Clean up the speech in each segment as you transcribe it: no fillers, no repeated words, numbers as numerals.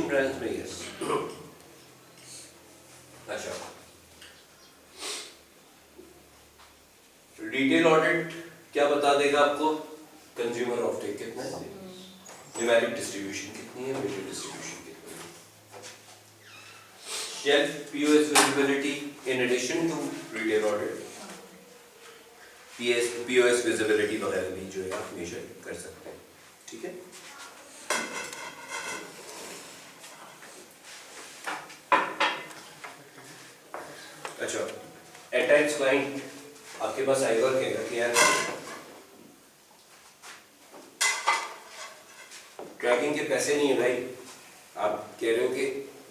Asian brands में yes. अच्छा, retail audit क्या बता देगा आपको? कंज्यूमर ऑफटेक कितना है, न्यूमेरिक डिस्ट्रीब्यूशन कितनी है, मीटर डिस्ट्रीब्यूशन कितनी है, shelf POS visibility in addition to retail audit, POS visibility वगैरह भी जो है आप मेजर कर सकते हैं। ठीक है, अच्छा, एट टाइम्स क्लाइंट आपके पास आएगा और कहेगा कि यार ट्रैकिंग के पैसे नहीं है भाई, आप कह रहे हो कि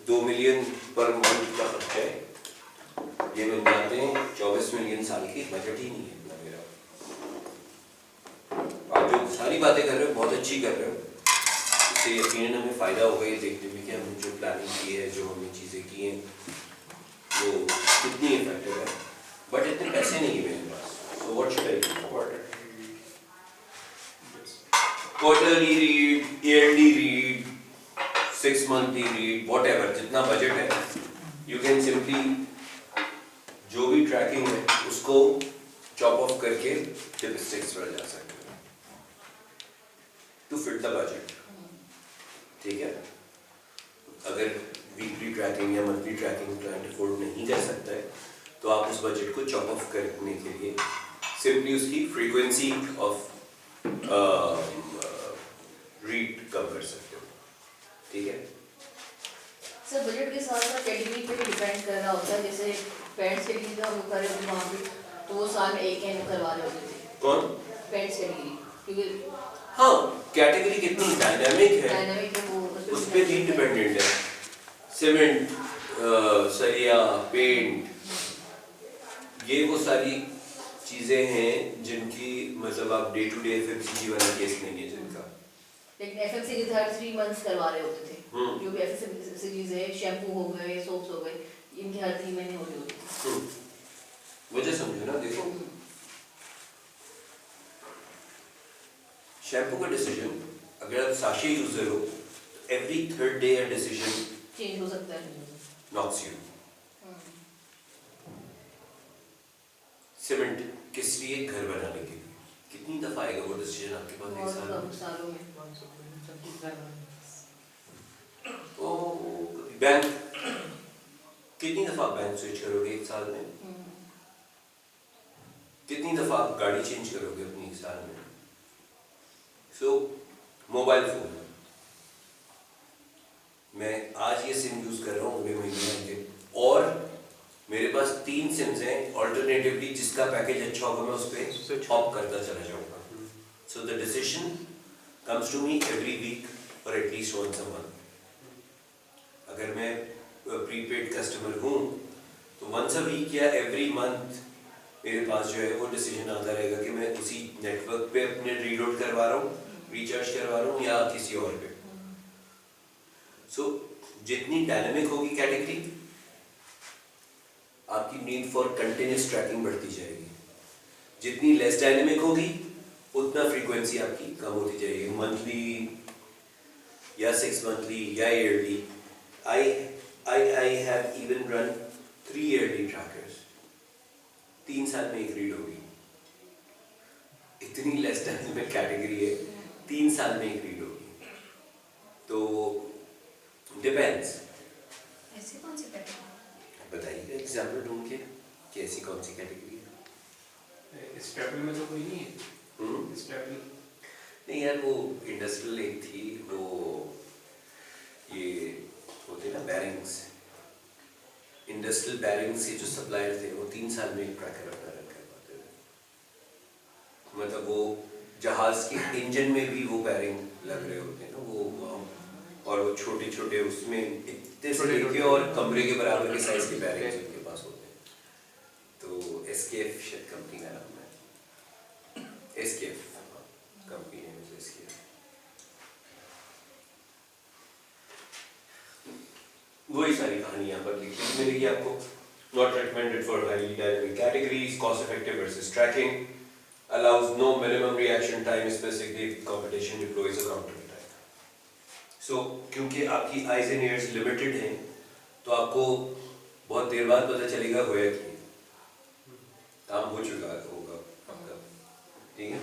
2 मिलियन पर मंथ का खर्चा है, ये मिल जाते हैं 24 मिलियन साल की, बजट ही नहीं है इतना मेरा। आप जो सारी बातें कर रहे हो बहुत अच्छी कर रहे हो, इससे यकीनन हमें फ़ायदा होगा ये देखने में कि हमने जो प्लानिंग की है, जो हमने चीज़ें की हैं वो कितनी इफेक्टिव है, बट इतने पैसे नहीं है मेरे पास। So what should I do? Quarterly read, yearly read, 6 monthly read, whatever, जितना बजट है यू कैन सिंपली जो भी ट्रैकिंग है उसको चॉप ऑफ करके स्टैटिस्टिक्स पर जा सकते हो टू फिट द बजट। ठीक है, अगर वीकली ट्रैकिंग या मंथली ट्रैकिंग क्लाइंट अफोर्ड नहीं कर सकता है तो आप उस बजट को चॉप ऑफ करने के लिए सिंपली उसकी फ्रीक्वेंसी ऑफ रीड कम कर सकते हो। ठीक है सर, बजट के साथ साथ कैटेगरी पे भी डिपेंड कर रहा होता है, जैसे पेंट्स कैटेगरी का वो कर रहे होते वहाँ पे तो वो साल में एक एन करवा रहे होते थे। कौन? पेंट्स कैटेगरी, क्योंकि हाँ, कैटेगरी कितनी डायनामिक है वो उस पर भी डिपेंडेंट है। सीमेंट, सरिया, पेंट, ये वो सारी चीजें हैं जिनकी मतलब आप डे टू डे एफएमसीजी वाला केस नहीं है जिनका। लेकिन एफएमसीजी हर 3 मंथ्स करवा रहे होते थे, जो भी एफएमसीजीज है, शैम्पू हो गए, सोप्स हो गए, इनके हर 3 महीने हो रही होती थी। वजह समझो ना, देखो शैम्पू का डिसीजन अगर आप साशे यूजर हो तो every 3rd day a decision change हो सकता है। knocks you। सीमेंट किस लिए? घर बनाने के लिए। कितनी दफा आएगा वो डिसीजन आपके पास एक साल में? सालों में। ओ, बैंक कितनी दफा बैंक स्विच करोगे एक साल में? कितनी दफा आप गाड़ी चेंज करोगे अपनी एक साल में? सो मोबाइल फोन, मैं आज ये सिम यूज कर रहा हूँ, अगले महीने आएंगे और मेरे पास 3 सिम्स हैं ऑल्टरनेटिवली, जिसका पैकेज अच्छा होगा मैं उस पर हॉप करता चला जाऊंगा। So the decision comes to me every week और एटलीस्ट वंस अ मंथ। अगर मैं प्रीपेड कस्टमर हूँ तो वंस अ वीक या एवरी मंथ मेरे पास जो है वो डिसीजन आता रहेगा कि मैं उसी नेटवर्क पे अपने रीलोड करवा रहा हूँ, रिचार्ज करवा रहा हूँ या किसी और पे। सो जितनी डायनामिक होगी कैटेगरी, आपकी नीड फॉर कंटिन्यूस ट्रैकिंग बढ़ती जाएगी। जितनी लेस डायनामिक होगी उतना फ्रीक्वेंसी आपकी कम होती जाएगी, मंथली या 6 मंथली या yearly. I have even run 3 yearly trackers, 3 साल में एक रीड होगी। इतनी लेस डायनामिक कैटेगरी है, 3 साल में एक रीड होगी। तो डिपेंड्स। ऐसी कौन सी कैटेगरी बताइए एग्जाम्पल ढूंढ के कि ऐसी कौन सी कैटेगरी है। स्टेपल में तो कोई नहीं है। स्टेपल नहीं यार, वो इंडस्ट्रियल एक थी, वो ये होते ना बैरिंग्स, इंडस्ट्रियल बैरिंग्स के जो सप्लायर थे वो 3 साल में एक ट्रैकर अपना रन कर पाते थे। मतलब वो जहाज के इंजन में भी वो बैरिंग लग रहे होते हैं ना वो, और वो छोटे छोटे उसमें इतने से लेके और कमरे के बराबर के साइज के बैरिंग्स उनके पास होते हैं। तो एसकेएफ शायद कंपनी का नाम है, एसकेएफ कंपनी है मुझे एसकेएफ। वही सारी कहानी यहाँ पर लिखी मिलेगी आपको। Not recommended for highly dynamic categories, cost effective versus tracking, allows no minimum reaction time, especially if competition deploys a counter attack. सो क्योंकि आपकी आइज एंड ईयर्स लिमिटेड हैं तो आपको बहुत देर बाद पता चलेगा होया कि काम हो चुका होगा आपका, ठीक है।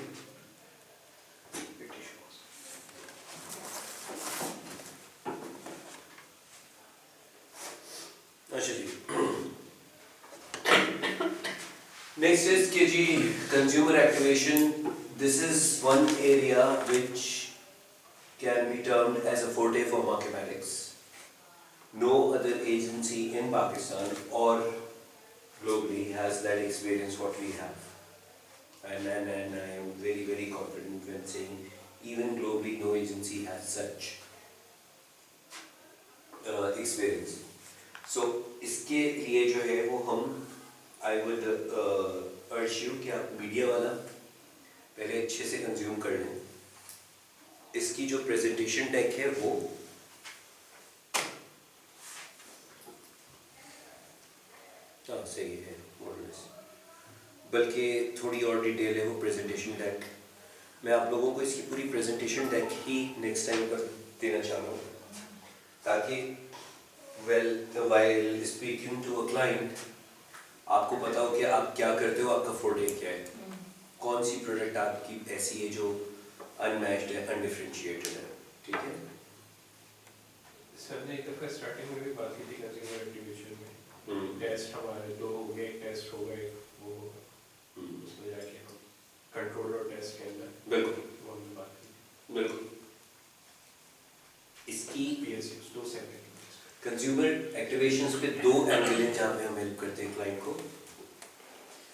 अच्छा जी, next is K G consumer activation. This is one area which can be termed as a forte for mathematics. No other agency in Pakistan or globally has that experience what we have. And I am very, very confident when saying even globally no agency has such experience. So इसके लिए जो है वो हम I would urge you कि आप media वाला पहले अच्छे से कंज्यूम कर लें। इसकी जो प्रेजेंटेशन डेक है वो सही है, बल्कि थोड़ी और डिटेल है वो प्रेजेंटेशन डेक। मैं आप लोगों को इसकी पूरी प्रेजेंटेशन डेक ही नेक्स्ट टाइम पर देना चाह रहा हूँ ताकि while speaking to a client आपको पता हो कि आप क्या करते हो, आपका फोर्टे क्या है, कौन सी प्रोडक्ट आपकी ऐसी है जो अनमैच्ड है, अनडिफरेंशिएटेड है, ठीक है। सर ने एक दफा स्टार्टिंग में भी बात की थी कंज्यूमर एक्टिवेशन में, टेस्ट हमारे 2 हो गए, टेस्ट हो गए, वो उसमें जाके हम कंट्रोल और टेस्ट के अंदर बिल्कुल वो हमने बात की। बिल्कुल इसकी PSUs 2 सेकंड कंज्यूमर एक्टिवेशंस पे 2 एंगल हैं जहाँ पे हम हेल्प करते हैं क्लाइंट को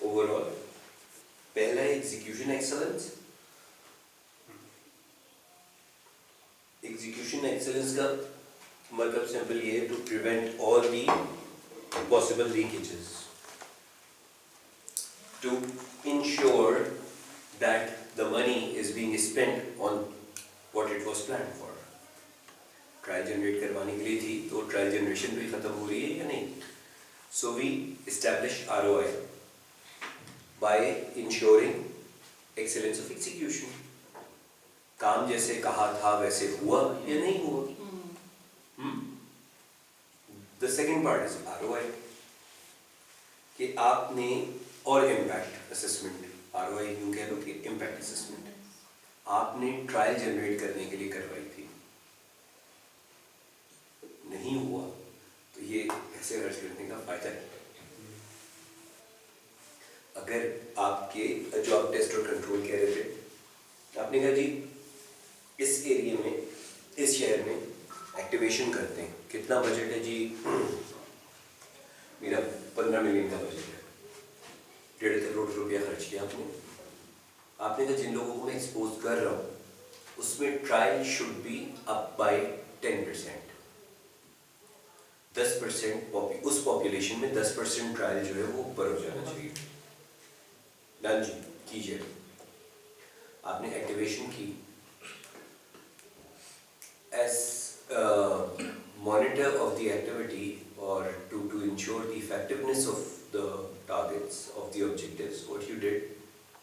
ओवरऑल। पहला है एग्जीक्यूशन एक्सेलेंस। एग्जीक्यूशन एक्सेलेंस का मतलब सिंपल ये है to prevent all the possible leakages, to ensure that the money is being spent on what it was planned for. Trial generate करवाने के लिए थी तो ट्रायल जनरेशन भी खत्म हो रही है या नहीं। So we establish ROI by ensuring excellence of execution. काम जैसे कहा था वैसे हुआ या नहीं हुआ। The second part is ROI कि आपने, और इम्पैक्ट असेसमेंट। ROI यूं कह लो कि इम्पैक्ट असेसमेंट आपने ट्रायल जनरेट करने के लिए करवाई थी, नहीं हुआ तो ये पैसे खर्च करने का फायदा नहीं। अगर आपके जो आप टेस्ट और कंट्रोल कह रहे थे, आपने कहा जी इस एरिया में, इस शहर में एक्टिवेशन करते हैं, कितना बजट है जी, मेरा 15 मिलियन का बजट है, 1.5 करोड़ रुपया खर्च किया आपने कहा जिन लोगों को मैं एक्सपोज कर रहा हूँ उसमें trial should be up by 10%। 10% उस पॉपुलेशन में 10% ट्रायल जो है वो ऊपर हो जाना चाहिए। डन जी, कीजिए। आपने एक्टिवेशन की, as monitor of the activity or to ensure the effectiveness of the targets of the objectives, what you did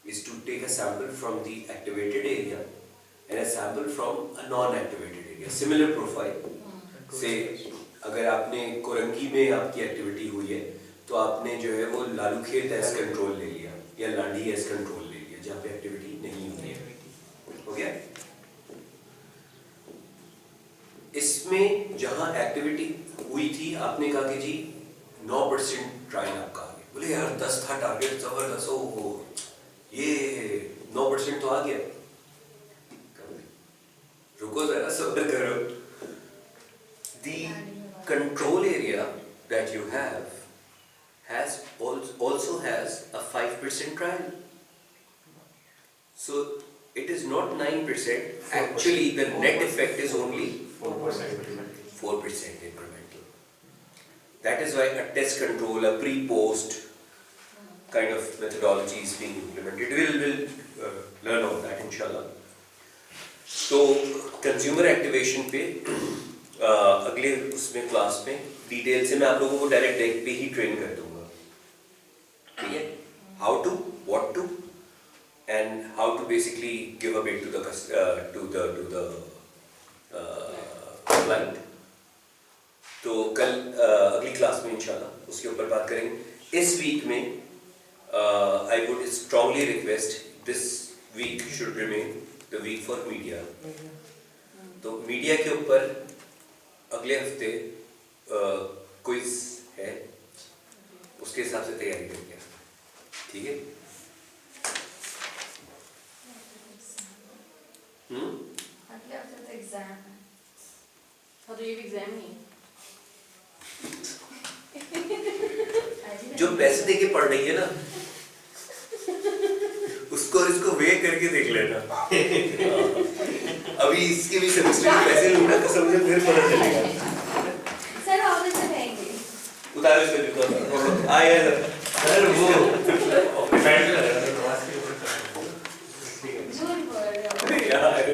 is to take a sample from the activated area and a sample from a non-activated area, similar profile। से अगर आपने कोरंगी में आपकी activity हुई है तो आपने जो है वो लालूखेत एज कंट्रोल ले लिया या लांडी एज कंट्रोल ले लिया जहाँ पे एक्टिविटी नहीं हुई है, हो गया। इसमें जहां एक्टिविटी हुई थी आपने कहा कि जी 9% ट्रायल आपका आ गया। बोले यार 10 था टारगेट, जबरदस्त हो, ये 9% तो आ गया। रुको जरा, सब्र करो। The control area that you have has also has a 5% trial. So it is not 9%. Actually, the net effect is only 4% incremental. That is why a test control, a pre-post kind of methodology is being implemented. We'll learn all that inshallah. तो consumer activation पे अगले उसमें class में detail से मैं आप लोगों को डायरेक्ट डेक पे ही ट्रेन कर दूंगा, ठीक है। How to, what to and how to basically give a bit to the client. तो कल अगली क्लास में इंशाल्लाह उसके ऊपर बात करेंगे। इस वीक में I would strongly request this week should remain the week for media. तो मीडिया के ऊपर अगले हफ्ते क्विज है, उसके हिसाब से तैयारी करेंगे, ठीक है? अगले हफ्ते तो एग्जाम है। हाँ तो ये भी एग्जाम ही है। जो पैसे दे के पढ़ रही है ना उसको और इसको वे करके देख लेना। अभी इसके भी सेमेस्टर के पैसे लूंगा तो समझो फिर पता चलेगा। सर ऑफिस में रहेंगे। उतारो इसको जूता, आया सर वो